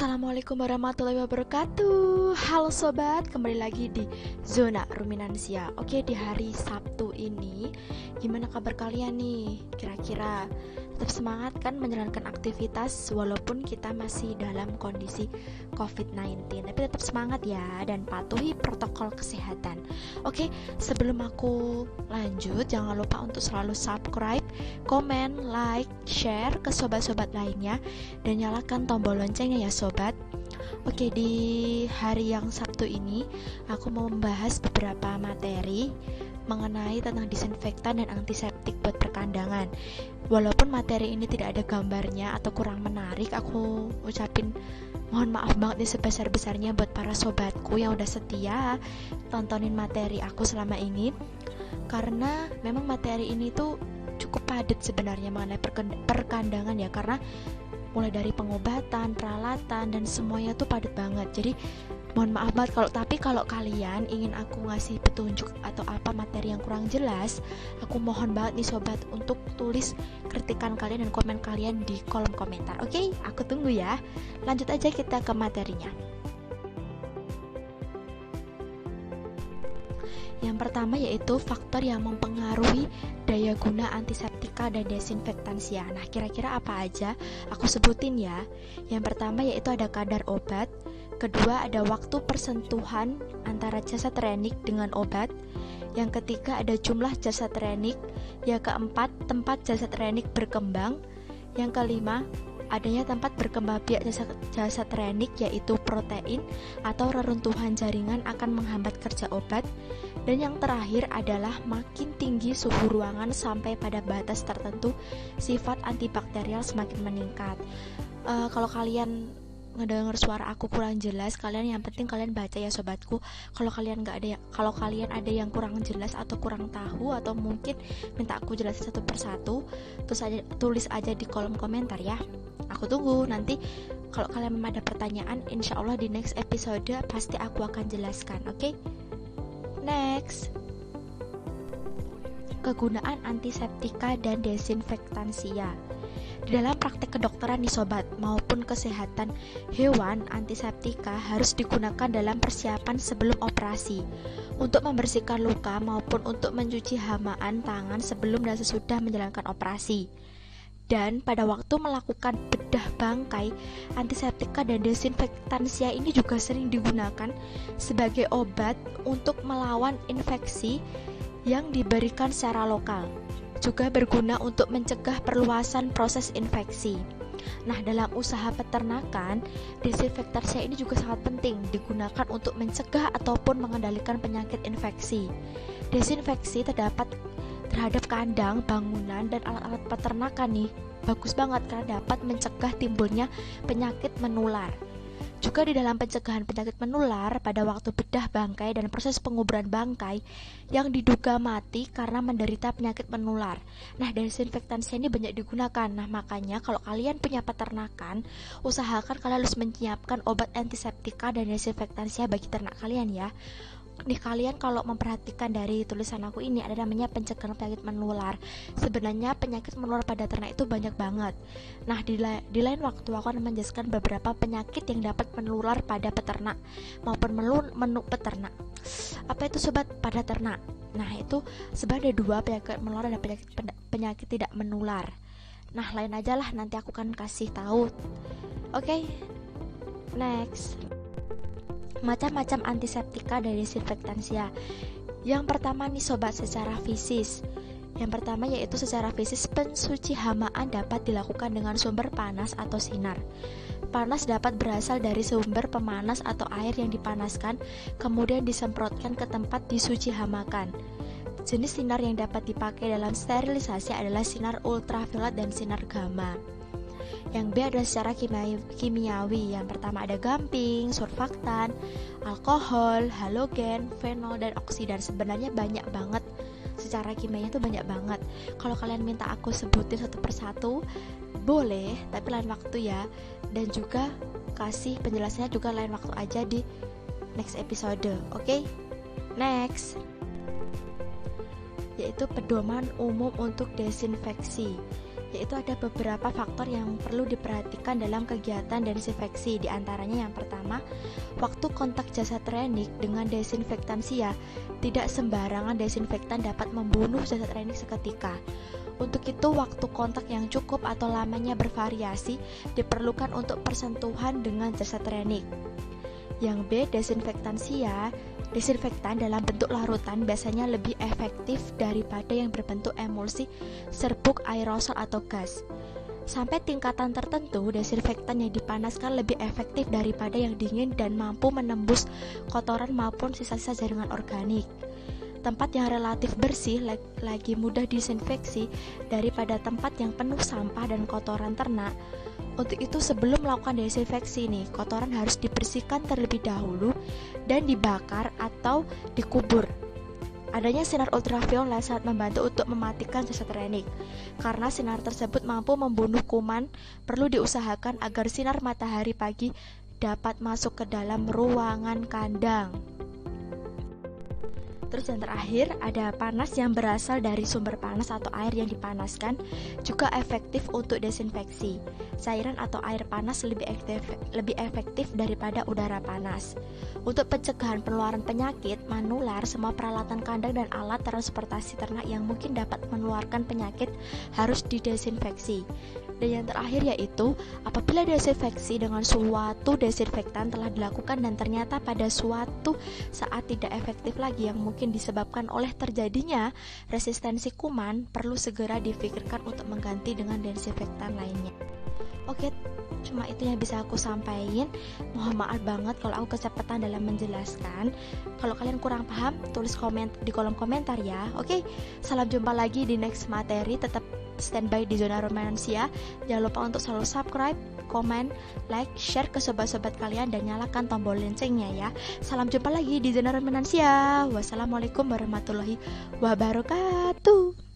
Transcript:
Assalamualaikum warahmatullahi wabarakatuh. Halo sobat, kembali lagi di Zona Ruminansia. Oke, di hari Sabtu ini gimana kabar kalian nih? Kira-kira tetap semangat kan menjalankan aktivitas walaupun kita masih dalam kondisi COVID-19. Tapi tetap semangat ya dan patuhi protokol kesehatan. Oke, sebelum aku lanjut jangan lupa untuk selalu subscribe, komen, like, share ke sobat-sobat lainnya dan nyalakan tombol loncengnya ya sobat. Oke, di hari yang Sabtu ini aku mau membahas beberapa materi mengenai tentang disinfektan dan antiseptik buat perkandangan. Walaupun materi ini tidak ada gambarnya atau kurang menarik, aku ucapin mohon maaf banget nih sebesar-besarnya buat para sobatku yang udah setia tontonin materi aku selama ini. Karena memang materi ini tuh cukup padat sebenarnya mengenai perkandangan ya, karena mulai dari pengobatan, peralatan, dan semuanya tuh padat banget. Jadi mohon maaf banget kalau kalian ingin aku ngasih petunjuk atau apa materi yang kurang jelas, aku mohon banget nih sobat untuk tulis kritikan kalian dan komen kalian di kolom komentar. Oke, aku tunggu ya. Lanjut aja kita ke materinya. Yang pertama yaitu faktor yang mempengaruhi daya guna antiseptika dan desinfektansia. Nah, kira-kira apa aja? Aku sebutin ya. Yang pertama yaitu ada kadar obat. Kedua ada waktu persentuhan antara jasad renik dengan obat. Yang ketiga ada jumlah jasad renik. Yang keempat, tempat jasad renik berkembang. Yang kelima, adanya tempat berkembang biak jasad renik yaitu protein atau reruntuhan jaringan akan menghambat kerja obat. Dan yang terakhir adalah makin tinggi suhu ruangan sampai pada batas tertentu sifat antibakterial semakin meningkat. Kalau kalian ngedenger suara aku kurang jelas, kalian yang penting kalian baca ya sobatku. Kalau kalian ada yang kurang jelas atau kurang tahu atau mungkin minta aku jelasin satu persatu, tulis aja di kolom komentar ya. Aku tunggu. Nanti kalau kalian ada pertanyaan, insya Allah di next episode pasti aku akan jelaskan. Oke? Next, kegunaan antiseptika dan desinfektansia. Di dalam praktek kedokteran nih sobat maupun kesehatan hewan, antiseptika harus digunakan dalam persiapan sebelum operasi untuk membersihkan luka maupun untuk mencuci hamaan tangan sebelum dan sesudah menjalankan operasi. Dan pada waktu melakukan bedah bangkai, antiseptika dan desinfektansia ini juga sering digunakan sebagai obat untuk melawan infeksi yang diberikan secara lokal. Juga berguna untuk mencegah perluasan proses infeksi. Nah, dalam usaha peternakan, desinfektansia ini juga sangat penting digunakan untuk mencegah ataupun mengendalikan penyakit infeksi. Desinfeksi terhadap kandang, bangunan, dan alat-alat peternakan nih bagus banget karena dapat mencegah timbulnya penyakit menular. Juga di dalam pencegahan penyakit menular pada waktu bedah bangkai dan proses penguburan bangkai yang diduga mati karena menderita penyakit menular. Nah, desinfektansia ini banyak digunakan. Nah, makanya kalau kalian punya peternakan, usahakan kalian harus menyiapkan obat antiseptika dan desinfektansia bagi ternak kalian ya. Nih, kalian kalau memperhatikan dari tulisan aku ini ada namanya pencegahan penyakit menular. Sebenarnya penyakit menular pada ternak itu banyak banget. Nah, di lain waktu aku akan menjelaskan beberapa penyakit yang dapat menular pada peternak maupun menu peternak. Apa itu sobat pada ternak? Nah, itu sebenarnya ada dua, penyakit menular dan penyakit tidak menular. Nah, lain aja lah, nanti aku akan kasih tahu. Oke, next. Macam-macam antiseptika dan desinfektansia. Yang pertama nih sobat, secara fisis. Yang pertama yaitu secara fisis, pensuci hamaan dapat dilakukan dengan sumber panas atau sinar. Panas dapat berasal dari sumber pemanas atau air yang dipanaskan kemudian disemprotkan ke tempat disuci hamakan. Jenis sinar yang dapat dipakai dalam sterilisasi adalah sinar ultraviolet dan sinar gamma. Yang B adalah secara kimiawi. Yang pertama ada gamping, surfaktan, alkohol, halogen, fenol, dan oksidan. Sebenarnya banyak banget, secara kimianya tuh banyak banget. Kalau kalian minta aku sebutin satu persatu, boleh, tapi lain waktu ya. Dan juga kasih penjelasannya juga lain waktu aja di next episode. Oke? Next, yaitu pedoman umum untuk desinfeksi. yaitu ada beberapa faktor yang perlu diperhatikan dalam kegiatan desinfeksi. Di antaranya yang pertama, waktu kontak jasad renik dengan desinfektansia. Tidak sembarangan desinfektan dapat membunuh jasad renik seketika. Untuk itu, waktu kontak yang cukup atau lamanya bervariasi diperlukan untuk persentuhan dengan jasad renik. Yang B, desinfektansia. Desinfektan dalam bentuk larutan biasanya lebih efektif daripada yang berbentuk emulsi, serbuk, aerosol, atau gas. Sampai tingkatan tertentu, desinfektan yang dipanaskan lebih efektif daripada yang dingin dan mampu menembus kotoran maupun sisa-sisa jaringan organik. Tempat yang relatif bersih lagi mudah disinfeksi daripada tempat yang penuh sampah dan kotoran ternak. Untuk itu, sebelum melakukan desinfeksi nih, kotoran harus dibersihkan terlebih dahulu dan dibakar atau dikubur. Adanya sinar ultraviolet sangat membantu untuk mematikan jasad renik. Karena sinar tersebut mampu membunuh kuman, perlu diusahakan agar sinar matahari pagi dapat masuk ke dalam ruangan kandang. Terus yang terakhir, ada panas yang berasal dari sumber panas atau air yang dipanaskan juga efektif untuk desinfeksi. Cairan atau air panas lebih efektif daripada udara panas. Untuk pencegahan penularan penyakit menular, semua peralatan kandang dan alat transportasi ternak yang mungkin dapat menularkan penyakit harus didesinfeksi. Dan yang terakhir yaitu, apabila desinfeksi dengan suatu desinfektan telah dilakukan dan ternyata pada suatu saat tidak efektif lagi yang mungkin disebabkan oleh terjadinya resistensi kuman, perlu segera difikirkan untuk mengganti dengan desinfektan lainnya. Oke, cuma itu yang bisa aku sampaikan. Mohon maaf banget kalau aku kecepatan dalam menjelaskan. Kalau kalian kurang paham, tulis komen di kolom komentar ya. Oke, salam jumpa lagi di next materi. Tetap standby di Zona Romansia. Jangan lupa untuk selalu subscribe, komen, like, share ke sobat-sobat kalian dan nyalakan tombol loncengnya ya. Salam jumpa lagi di Zona Romansia. Wassalamualaikum warahmatullahi wabarakatuh.